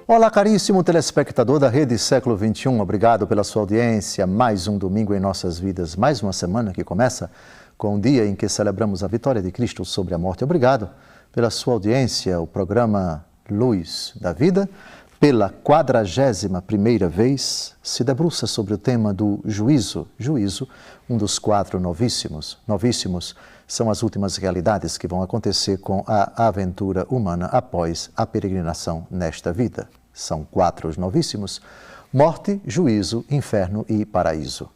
Olá, caríssimo telespectador da Rede Século XXI, obrigado pela sua audiência. Mais um domingo em nossas vidas, mais uma semana que começa com o dia em que celebramos a vitória de Cristo sobre a morte. Obrigado pela sua audiência. O programa Luz da Vida, pela 41ª vez, se debruça sobre o tema do juízo. Juízo, um dos 4 novíssimos. Novíssimos são as últimas realidades que vão acontecer com a aventura humana após a peregrinação nesta vida. São 4 os novíssimos: morte, juízo, inferno e paraíso.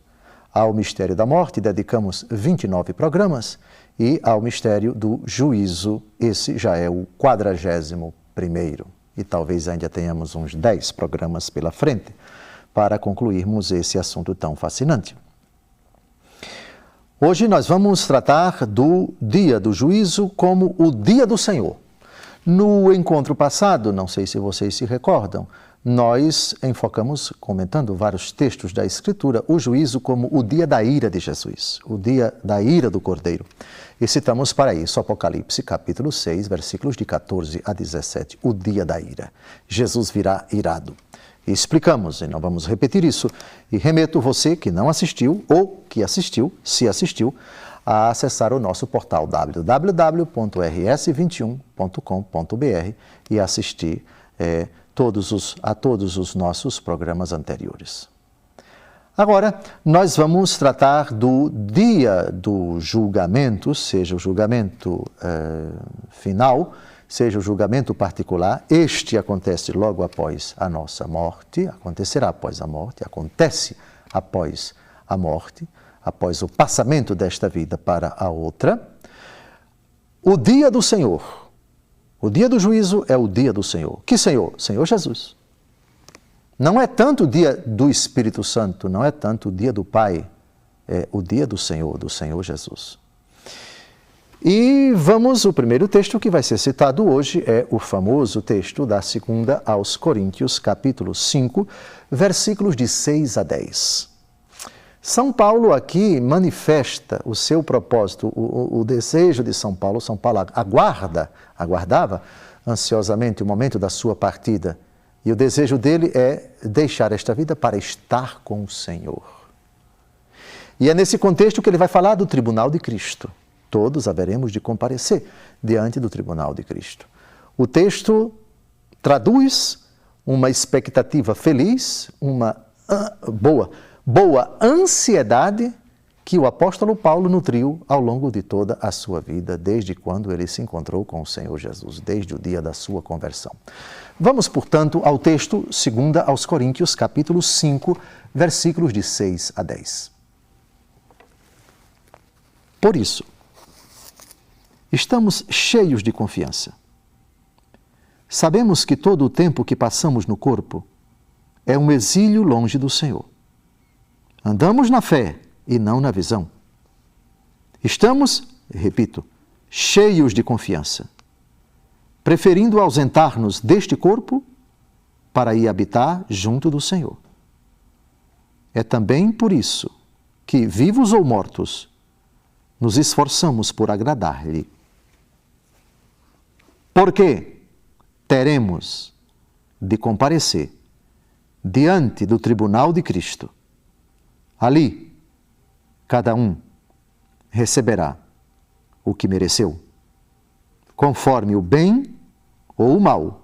Ao mistério da morte dedicamos 29 programas e ao mistério do juízo, esse já é o 41º. E talvez ainda tenhamos uns 10 programas pela frente para concluirmos esse assunto tão fascinante. Hoje nós vamos tratar do dia do juízo como o dia do Senhor. No encontro passado, não sei se vocês se recordam, nós enfocamos, comentando vários textos da Escritura, o juízo como o dia da ira de Jesus, o dia da ira do Cordeiro. E citamos para isso Apocalipse, capítulo 6, versículos de 14 a 17, o dia da ira. Jesus virá irado. E explicamos, e não vamos repetir isso, e remeto você que não assistiu ou que assistiu, se assistiu, a acessar o nosso portal www.rs21.com.br e assistir a todos os nossos programas anteriores. Agora, nós vamos tratar do dia do julgamento, seja o julgamento final, seja o julgamento particular. Este acontece logo após a nossa morte, acontecerá após a morte, acontece após a morte, após o passamento desta vida para a outra. O dia do Senhor, o dia do juízo é o dia do Senhor. Que Senhor? Senhor Jesus. Não é tanto o dia do Espírito Santo, não é tanto o dia do Pai, é o dia do Senhor Jesus. E o primeiro texto que vai ser citado hoje é o famoso texto da 2ª aos Coríntios, capítulo 5, versículos de 6 a 10. São Paulo aqui manifesta o seu propósito, o desejo de São Paulo. São Paulo aguardava ansiosamente o momento da sua partida. E o desejo dele é deixar esta vida para estar com o Senhor. E é nesse contexto que ele vai falar do tribunal de Cristo. Todos haveremos de comparecer diante do tribunal de Cristo. O texto traduz uma expectativa feliz, uma boa ansiedade que o apóstolo Paulo nutriu ao longo de toda a sua vida, desde quando ele se encontrou com o Senhor Jesus, desde o dia da sua conversão. Vamos, portanto, ao texto 2ª aos Coríntios, capítulo 5, versículos de 6 a 10. Por isso, estamos cheios de confiança. Sabemos que todo o tempo que passamos no corpo é um exílio longe do Senhor. Andamos na fé e não na visão. Estamos, repito, cheios de confiança, preferindo ausentar-nos deste corpo para ir habitar junto do Senhor. É também por isso que, vivos ou mortos, nos esforçamos por agradar-lhe. Porque teremos de comparecer diante do tribunal de Cristo. Ali, cada um receberá o que mereceu, conforme o bem ou o mal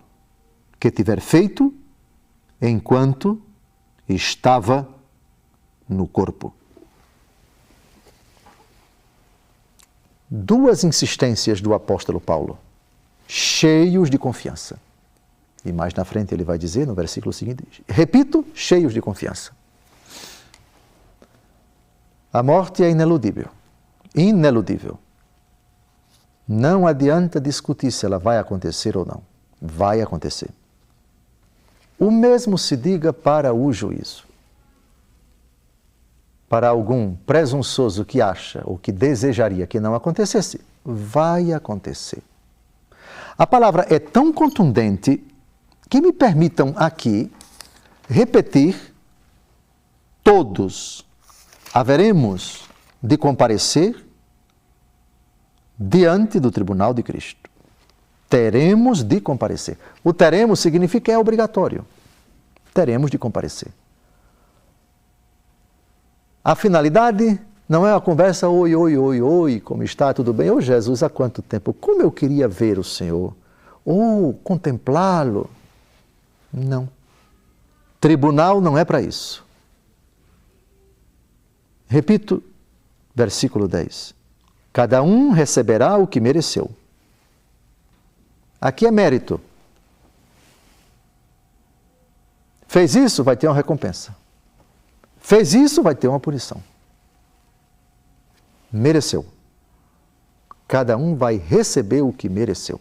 que tiver feito enquanto estava no corpo. Duas insistências do apóstolo Paulo, cheios de confiança. E mais na frente ele vai dizer, no versículo seguinte, repito, cheios de confiança. A morte é ineludível. Ineludível. Não adianta discutir se ela vai acontecer ou não. Vai acontecer. O mesmo se diga para o juízo. para algum presunçoso que acha ou que desejaria que não acontecesse, vai acontecer. A palavra é tão contundente que me permitam aqui repetir: todos haveremos de comparecer diante do tribunal de Cristo. Teremos de comparecer. O teremos significa é obrigatório. Teremos de comparecer. A finalidade não é uma conversa, oi, oi, oi, oi, como está, tudo bem? Ô Jesus, há quanto tempo? Como eu queria ver o Senhor? Ou contemplá-lo? Não. Tribunal não é para isso. Repito, versículo 10. Cada um receberá o que mereceu. Aqui é mérito. Fez isso, vai ter uma recompensa. Fez isso, vai ter uma punição. Mereceu. Cada um vai receber o que mereceu.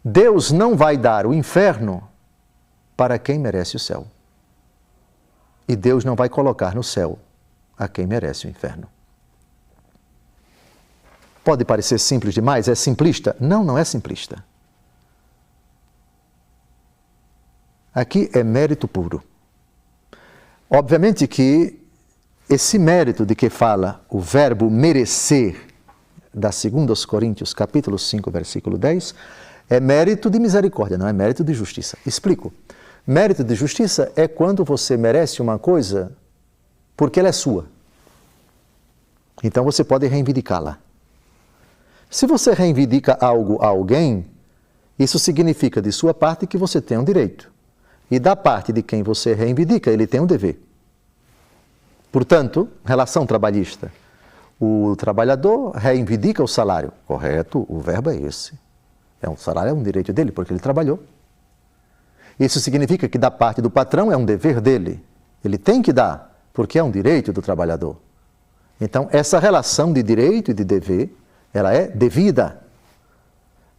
Deus não vai dar o inferno para quem merece o céu. E Deus não vai colocar no céu a quem merece o inferno. Pode parecer simples demais? É simplista? Não, não é simplista. Aqui é mérito puro. Obviamente que esse mérito de que fala o verbo merecer, da 2 Coríntios, capítulo 5, versículo 10, é mérito de misericórdia, não é mérito de justiça. Explico. Mérito de justiça é quando você merece uma coisa porque ela é sua. Então você pode reivindicá-la. Se você reivindica algo a alguém, isso significa de sua parte que você tem um direito. E da parte de quem você reivindica, ele tem um dever. Portanto, relação trabalhista. O trabalhador reivindica o salário. Correto, o verbo é esse. O salário é um direito dele, porque ele trabalhou. Isso significa que da parte do patrão é um dever dele. Ele tem que dar, porque é um direito do trabalhador. Então, essa relação de direito e de dever, ela é devida.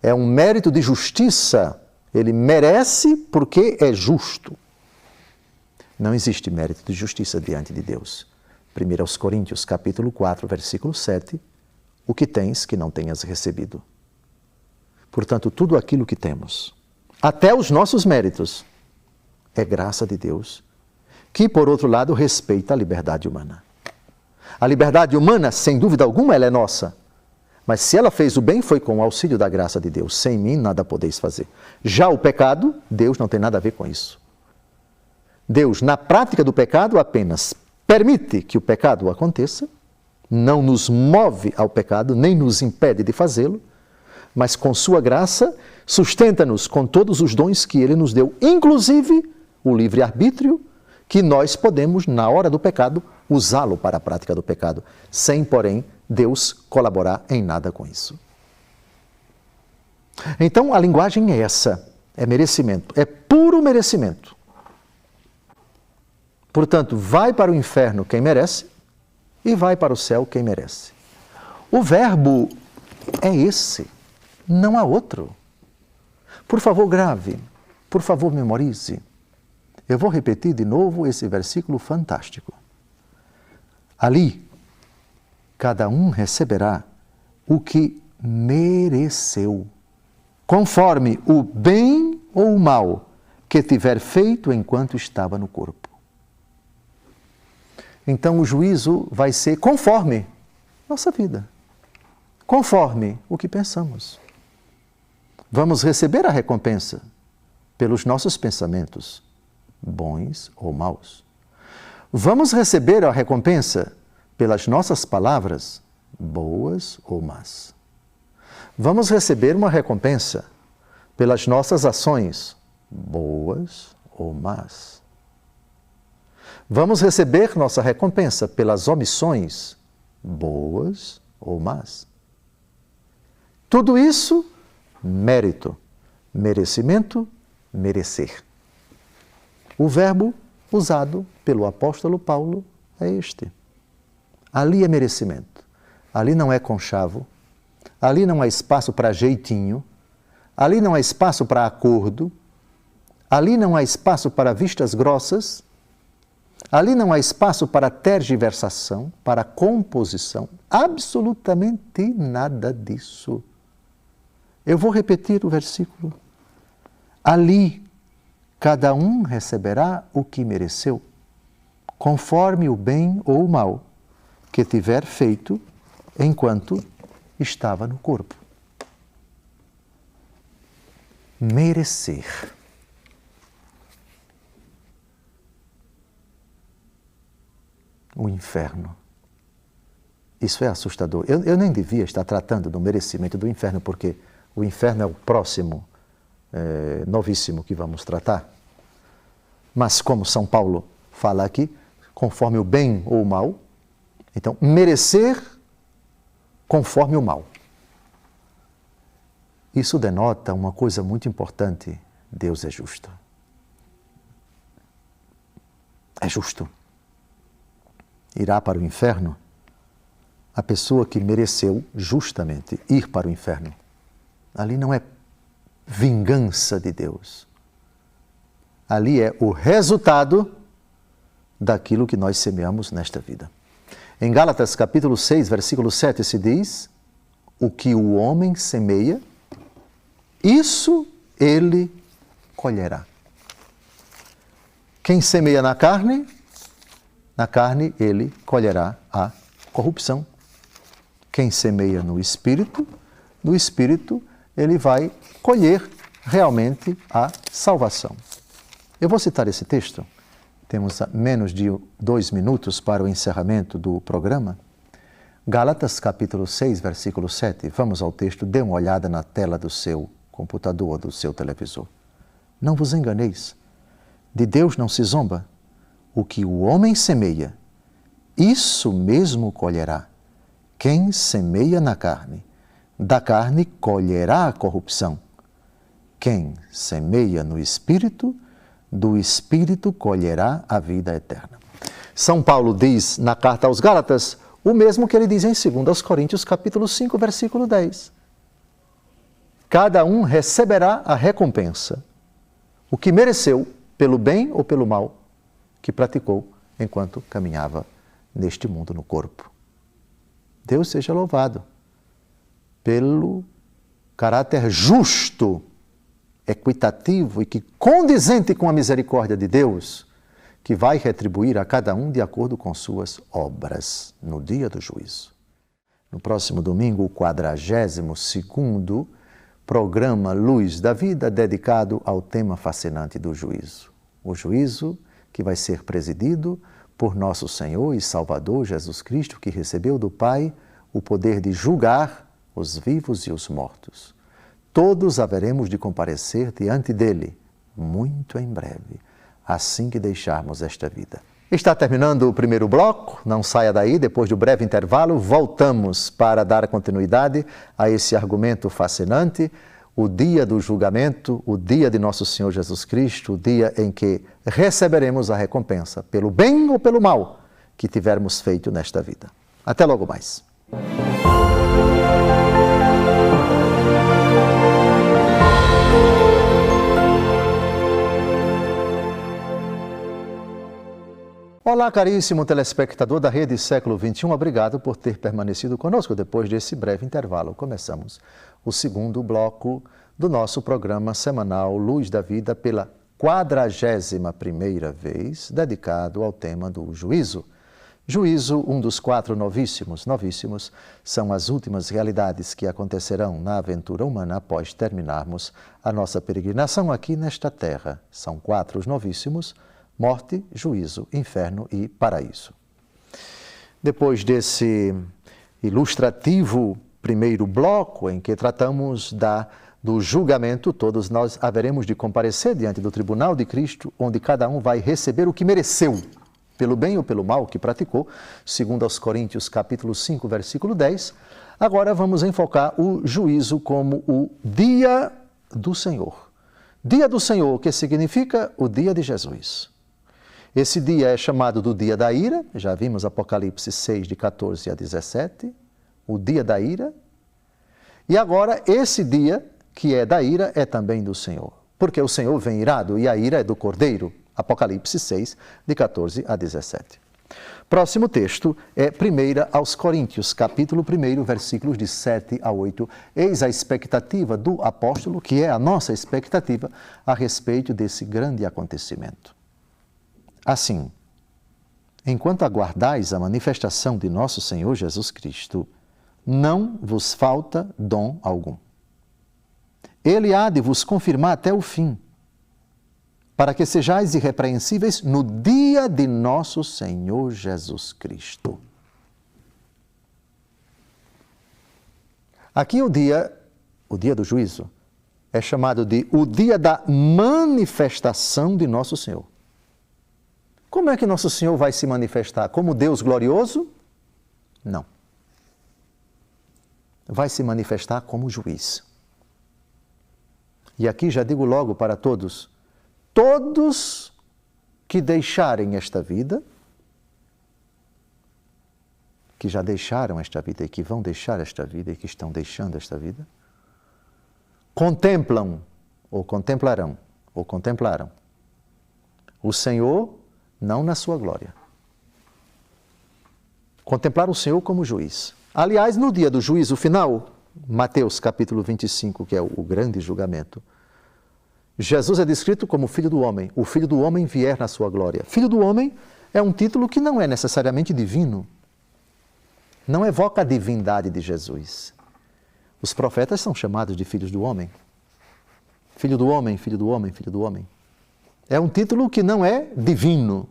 É um mérito de justiça. Ele merece porque é justo. Não existe mérito de justiça diante de Deus. 1 Coríntios, capítulo 4, versículo 7. O que tens que não tenhas recebido. Portanto, tudo aquilo que temos, até os nossos méritos, é graça de Deus, que, por outro lado, respeita a liberdade humana. A liberdade humana, sem dúvida alguma, ela é nossa. Mas se ela fez o bem, foi com o auxílio da graça de Deus. Sem mim, nada podeis fazer. Já o pecado, Deus não tem nada a ver com isso. Deus, na prática do pecado, apenas permite que o pecado aconteça, não nos move ao pecado, nem nos impede de fazê-lo, mas com sua graça, sustenta-nos com todos os dons que Ele nos deu, inclusive o livre-arbítrio, que nós podemos, na hora do pecado, usá-lo para a prática do pecado, sem, porém, Deus colaborar em nada com isso. Então, a linguagem é essa, é merecimento, é puro merecimento. Portanto, vai para o inferno quem merece e vai para o céu quem merece. O verbo é esse, não há outro. Por favor, grave, por favor, memorize. Eu vou repetir de novo esse versículo fantástico. Ali, cada um receberá o que mereceu, conforme o bem ou o mal que tiver feito enquanto estava no corpo. Então o juízo vai ser conforme nossa vida, conforme o que pensamos. Vamos receber a recompensa pelos nossos pensamentos, bons ou maus. Vamos receber a recompensa pelas nossas palavras, boas ou más. Vamos receber uma recompensa pelas nossas ações, boas ou más. Vamos receber nossa recompensa pelas omissões, boas ou más. Tudo isso, mérito, merecimento, merecer. O verbo usado pelo apóstolo Paulo é este. Ali é merecimento. Ali não é conchavo. Ali não há espaço para jeitinho. Ali não há espaço para acordo. Ali não há espaço para vistas grossas. Ali não há espaço para tergiversação, para composição, absolutamente nada disso. Eu vou repetir o versículo. Ali, cada um receberá o que mereceu, conforme o bem ou o mal que tiver feito enquanto estava no corpo. Merecer. O inferno. Isso é assustador. Eu nem devia estar tratando do merecimento do inferno, porque o inferno é o próximo novíssimo que vamos tratar. Mas como São Paulo fala aqui, conforme o bem ou o mal, então, merecer conforme o mal. Isso denota uma coisa muito importante. Deus é justo. É justo. Irá para o inferno a pessoa que mereceu justamente ir para o inferno. Ali não é vingança de Deus. Ali é o resultado daquilo que nós semeamos nesta vida. Em Gálatas capítulo 6, versículo 7 se diz: o que o homem semeia, isso ele colherá. Quem semeia na carne ele colherá a corrupção. Quem semeia no Espírito ele vai colher realmente a salvação. Eu vou citar esse texto. Temos menos de 2 minutos para o encerramento do programa. Gálatas capítulo 6, versículo 7. Vamos ao texto, dê uma olhada na tela do seu computador ou do seu televisor. Não vos enganeis, de Deus não se zomba. O que o homem semeia, isso mesmo colherá. Quem semeia na carne, da carne colherá a corrupção. Quem semeia no Espírito, do Espírito colherá a vida eterna. São Paulo diz na carta aos Gálatas o mesmo que ele diz em 2 Coríntios capítulo 5, versículo 10. Cada um receberá a recompensa, o que mereceu pelo bem ou pelo mal que praticou enquanto caminhava neste mundo no corpo. Deus seja louvado pelo caráter justo, equitativo e que condizente com a misericórdia de Deus, que vai retribuir a cada um de acordo com suas obras no dia do juízo. No próximo domingo, o 42º programa Luz da Vida, dedicado ao tema fascinante do juízo. O juízo que vai ser presidido por nosso Senhor e Salvador Jesus Cristo, que recebeu do Pai o poder de julgar os vivos e os mortos. Todos haveremos de comparecer diante dele, muito em breve, assim que deixarmos esta vida. Está terminando o primeiro bloco, não saia daí, depois de um breve intervalo, voltamos para dar continuidade a esse argumento fascinante, o dia do julgamento, o dia de nosso Senhor Jesus Cristo, o dia em que receberemos a recompensa, pelo bem ou pelo mal que tivermos feito nesta vida. Até logo mais. Olá, caríssimo telespectador da Rede Século XXI, obrigado por ter permanecido conosco depois desse breve intervalo. Começamos o segundo bloco do nosso programa semanal Luz da Vida pela 41ª vez, dedicado ao tema do juízo. Juízo, um dos 4 novíssimos. Novíssimos são as últimas realidades que acontecerão na aventura humana após terminarmos a nossa peregrinação aqui nesta terra. São 4 os novíssimos: morte, juízo, inferno e paraíso. Depois desse ilustrativo primeiro bloco, em que tratamos do julgamento, todos nós haveremos de comparecer diante do tribunal de Cristo, onde cada um vai receber o que mereceu, pelo bem ou pelo mal que praticou, segundo aos Coríntios capítulo 5, versículo 10. Agora vamos enfocar o juízo como o dia do Senhor. Dia do Senhor, que significa o dia de Jesus. Esse dia é chamado do dia da ira, já vimos Apocalipse 6, de 14 a 17, o dia da ira. E agora, esse dia, que é da ira, é também do Senhor. Porque o Senhor vem irado e a ira é do Cordeiro, Apocalipse 6, de 14 a 17. Próximo texto é 1 aos Coríntios, capítulo 1, versículos de 7 a 8. Eis a expectativa do apóstolo, que é a nossa expectativa, a respeito desse grande acontecimento. Assim, enquanto aguardais a manifestação de nosso Senhor Jesus Cristo, não vos falta dom algum. Ele há de vos confirmar até o fim, para que sejais irrepreensíveis no dia de nosso Senhor Jesus Cristo. Aqui o dia do juízo, é chamado de o dia da manifestação de nosso Senhor. Como é que nosso Senhor vai se manifestar? Como Deus glorioso? Não. Vai se manifestar como juiz. E aqui já digo logo para todos que deixarem esta vida, que já deixaram esta vida e que vão deixar esta vida e que estão deixando esta vida, contemplam ou contemplarão ou contemplaram o Senhor não na sua glória. Contemplar o Senhor como juiz. Aliás, no dia do juízo final, Mateus capítulo 25, que é o grande julgamento, Jesus é descrito como Filho do Homem. O Filho do Homem vier na sua glória. Filho do Homem é um título que não é necessariamente divino. Não evoca a divindade de Jesus. Os profetas são chamados de filhos do homem. Filho do homem, filho do homem, filho do homem. É um título que não é divino.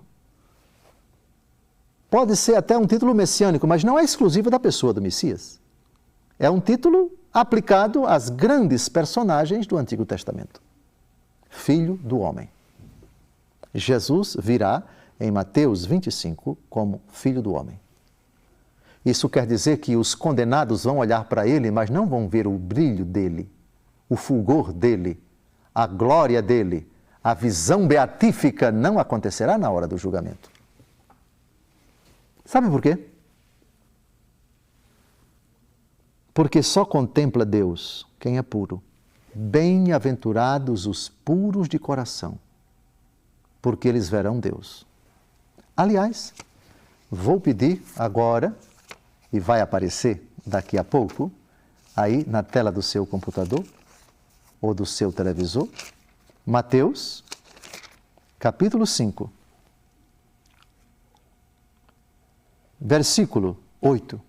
Pode ser até um título messiânico, mas não é exclusivo da pessoa do Messias. É um título aplicado às grandes personagens do Antigo Testamento. Filho do homem. Jesus virá em Mateus 25 como Filho do homem. Isso quer dizer que os condenados vão olhar para ele, mas não vão ver o brilho dele, o fulgor dele, a glória dele. A visão beatífica não acontecerá na hora do julgamento. Sabe por quê? Porque só contempla Deus quem é puro. Bem-aventurados os puros de coração, porque eles verão Deus. Aliás, vou pedir agora, e vai aparecer daqui a pouco, aí na tela do seu computador ou do seu televisor, Mateus, capítulo 5, versículo 8.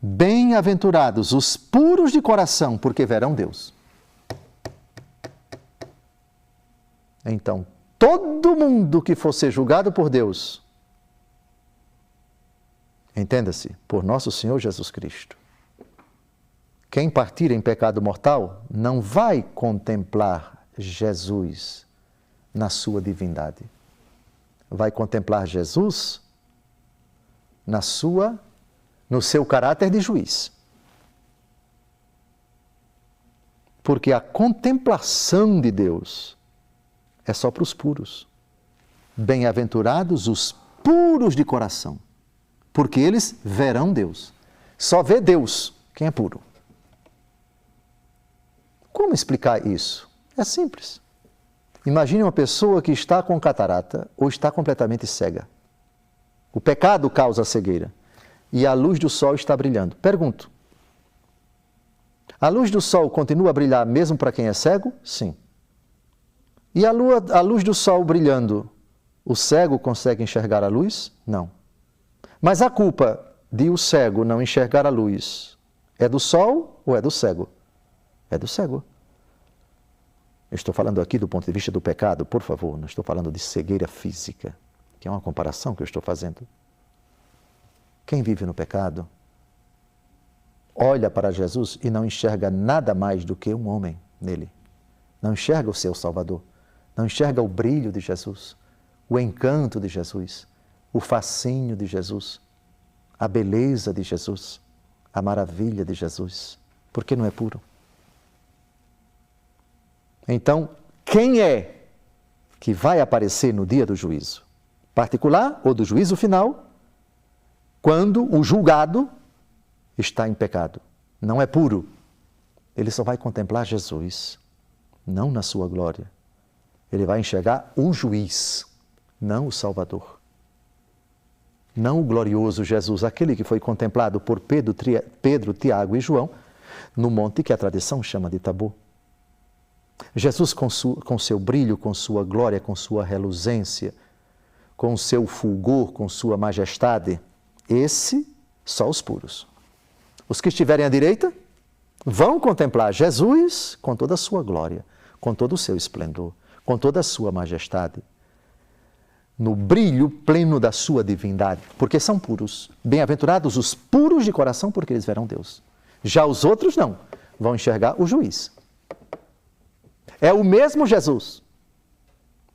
Bem-aventurados os puros de coração, porque verão Deus. Então, todo mundo que for ser julgado por Deus, entenda-se, por nosso Senhor Jesus Cristo, quem partir em pecado mortal não vai contemplar Jesus na sua divindade. Vai contemplar Jesus no seu caráter de juiz. Porque a contemplação de Deus é só para os puros. Bem-aventurados os puros de coração, porque eles verão Deus. Só vê Deus quem é puro. Como explicar isso? É simples. Imagine uma pessoa que está com catarata ou está completamente cega. O pecado causa cegueira e a luz do sol está brilhando. Pergunto, a luz do sol continua a brilhar mesmo para quem é cego? Sim. E a luz do sol brilhando, o cego consegue enxergar a luz? Não. Mas a culpa de o cego não enxergar a luz é do sol ou é do cego? É do cego. Eu estou falando aqui do ponto de vista do pecado, por favor, não estou falando de cegueira física, que é uma comparação que eu estou fazendo. Quem vive no pecado olha para Jesus e não enxerga nada mais do que um homem nele. Não enxerga o seu Salvador, não enxerga o brilho de Jesus, o encanto de Jesus, o fascínio de Jesus, a beleza de Jesus, a maravilha de Jesus, porque não é puro. Então, quem é que vai aparecer no dia do juízo? Particular ou do juízo final? Quando o julgado está em pecado, não é puro. Ele só vai contemplar Jesus, não na sua glória, Ele vai enxergar o juiz, não o Salvador. Não o glorioso Jesus, aquele que foi contemplado por Pedro, Tiago e João, no monte que a tradição chama de Tabor. Jesus com seu brilho, com sua glória, com sua reluzência, com seu fulgor, com sua majestade, esse só os puros. Os que estiverem à direita vão contemplar Jesus com toda a sua glória, com todo o seu esplendor, com toda a sua majestade, no brilho pleno da sua divindade, porque são puros. Bem-aventurados os puros de coração, porque eles verão Deus. Já os outros não, vão enxergar o juiz. É o mesmo Jesus,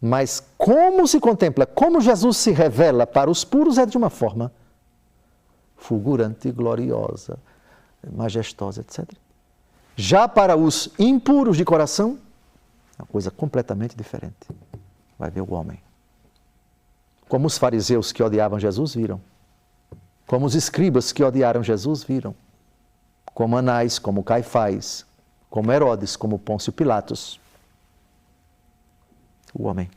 mas como se contempla, como Jesus se revela para os puros é de uma forma fulgurante, gloriosa, majestosa, etc. Já para os impuros de coração, é uma coisa completamente diferente. Vai ver o homem. Como os fariseus que odiavam Jesus viram. Como os escribas que odiaram Jesus viram. Como Anás, como Caifás, como Herodes, como Pôncio Pilatos. O homem.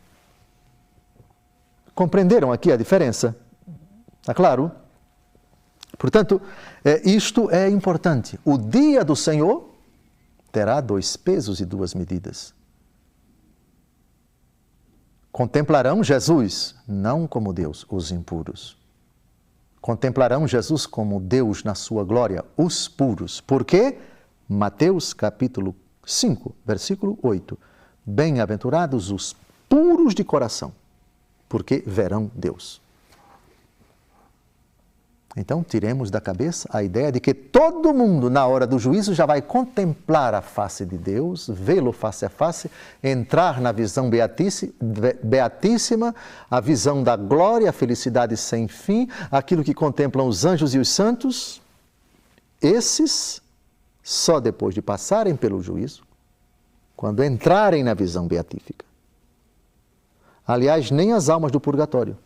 Compreenderam aqui a diferença? Está claro? Portanto, isto é importante. O dia do Senhor terá 2 pesos e 2 medidas. Contemplarão Jesus, não como Deus, os impuros. Contemplarão Jesus como Deus na sua glória, os puros. Por quê? Mateus capítulo 5, versículo 8. Bem-aventurados os puros de coração, porque verão Deus. Então, tiremos da cabeça a ideia de que todo mundo, na hora do juízo, já vai contemplar a face de Deus, vê-lo face a face, entrar na visão beatíssima, a visão da glória, a felicidade sem fim, aquilo que contemplam os anjos e os santos. Esses, só depois de passarem pelo juízo, quando entrarem na visão beatífica. Aliás, nem as almas do purgatório.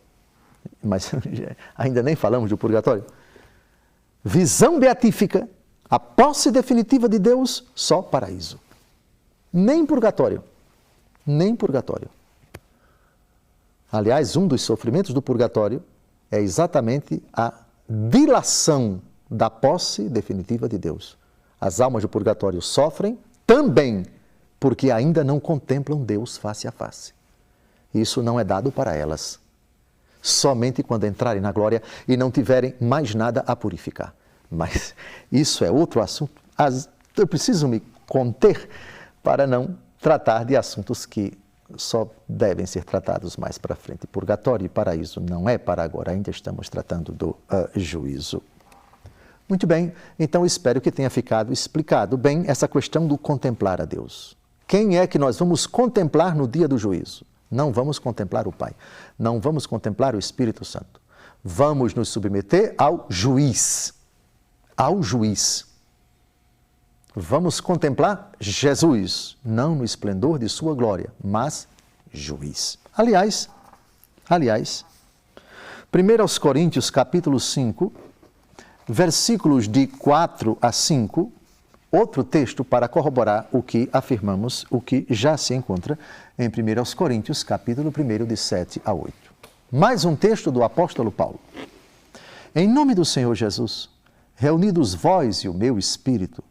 Mas ainda nem falamos do purgatório. Visão beatífica, a posse definitiva de Deus, só paraíso. Nem purgatório. Nem purgatório. Aliás, um dos sofrimentos do purgatório é exatamente a dilação da posse definitiva de Deus. As almas do purgatório sofrem também porque ainda não contemplam Deus face a face. Isso não é dado para elas. Somente quando entrarem na glória e não tiverem mais nada a purificar. Mas isso é outro assunto. Eu preciso me conter para não tratar de assuntos que só devem ser tratados mais para frente. Purgatório e paraíso não é para agora, ainda estamos tratando do juízo. Muito bem, então espero que tenha ficado explicado bem essa questão do contemplar a Deus. Quem é que nós vamos contemplar no dia do juízo? Não vamos contemplar o Pai, não vamos contemplar o Espírito Santo. Vamos nos submeter ao juiz. Ao juiz. Vamos contemplar Jesus, não no esplendor de sua glória, mas juiz. Aliás, 1 Coríntios capítulo 5, versículos de 4 a 5, outro texto para corroborar o que afirmamos, o que já se encontra em 1 Coríntios, capítulo 1, de 7 a 8. Mais um texto do apóstolo Paulo. Em nome do Senhor Jesus, reunidos vós e o meu espírito,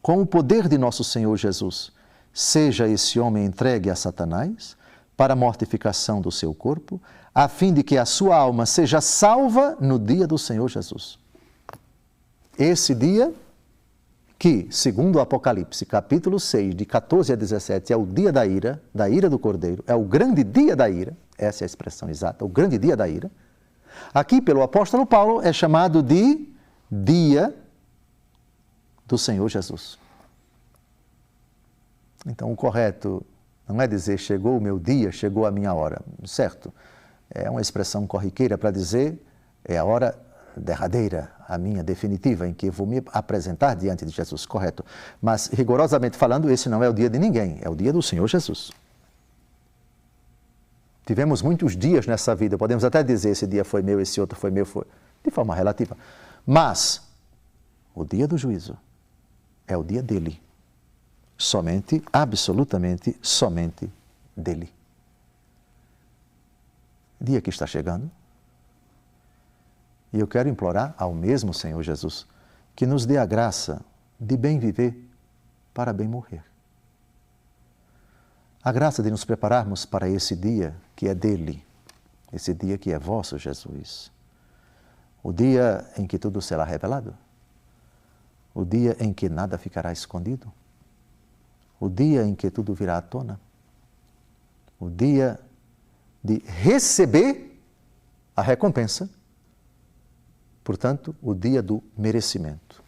com o poder de nosso Senhor Jesus, seja esse homem entregue a Satanás, para a mortificação do seu corpo, a fim de que a sua alma seja salva no dia do Senhor Jesus. Esse dia que, segundo o Apocalipse, capítulo 6, de 14 a 17, é o dia da ira do Cordeiro, é o grande dia da ira, essa é a expressão exata, o grande dia da ira. Aqui, pelo apóstolo Paulo, é chamado de dia do Senhor Jesus. Então, o correto não é dizer chegou o meu dia, chegou a minha hora, certo? É uma expressão corriqueira para dizer é a hora derradeira, a minha definitiva, em que eu vou me apresentar diante de Jesus, correto. Mas, rigorosamente falando, esse não é o dia de ninguém, é o dia do Senhor Jesus. Tivemos muitos dias nessa vida, podemos até dizer esse dia foi meu, esse outro foi meu, foi de forma relativa. Mas, o dia do juízo é o dia dele. Somente, absolutamente, somente dele. dia que está chegando. E eu quero implorar ao mesmo Senhor Jesus que nos dê a graça de bem viver para bem morrer. A graça de nos prepararmos para esse dia que é dele, esse dia que é vosso, Jesus. O dia em que tudo será revelado. O dia em que nada ficará escondido. O dia em que tudo virá à tona. O dia de receber a recompensa. Portanto, o dia do merecimento.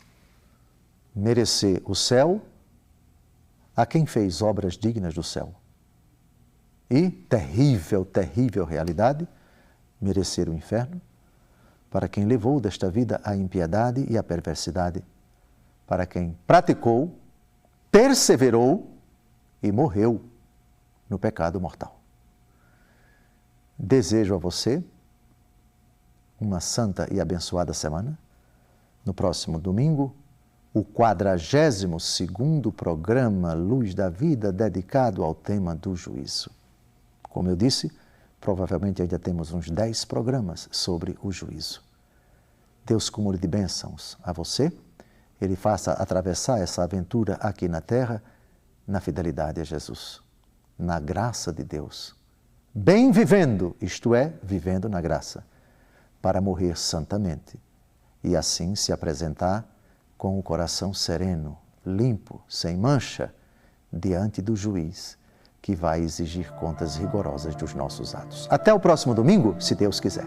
Merecer o céu a quem fez obras dignas do céu. E, terrível, terrível realidade, merecer o inferno para quem levou desta vida a impiedade e a perversidade, para quem praticou, perseverou e morreu no pecado mortal. Desejo a você uma santa e abençoada semana. No próximo domingo, o 42º programa Luz da Vida dedicado ao tema do juízo. Como eu disse, provavelmente ainda temos uns 10 programas sobre o juízo. Deus cumule de bênçãos a você, Ele faça atravessar essa aventura aqui na terra, na fidelidade a Jesus, na graça de Deus. Bem vivendo, isto é, vivendo na graça, para morrer santamente e assim se apresentar com o coração sereno, limpo, sem mancha, diante do juiz que vai exigir contas rigorosas dos nossos atos. Até o próximo domingo, se Deus quiser.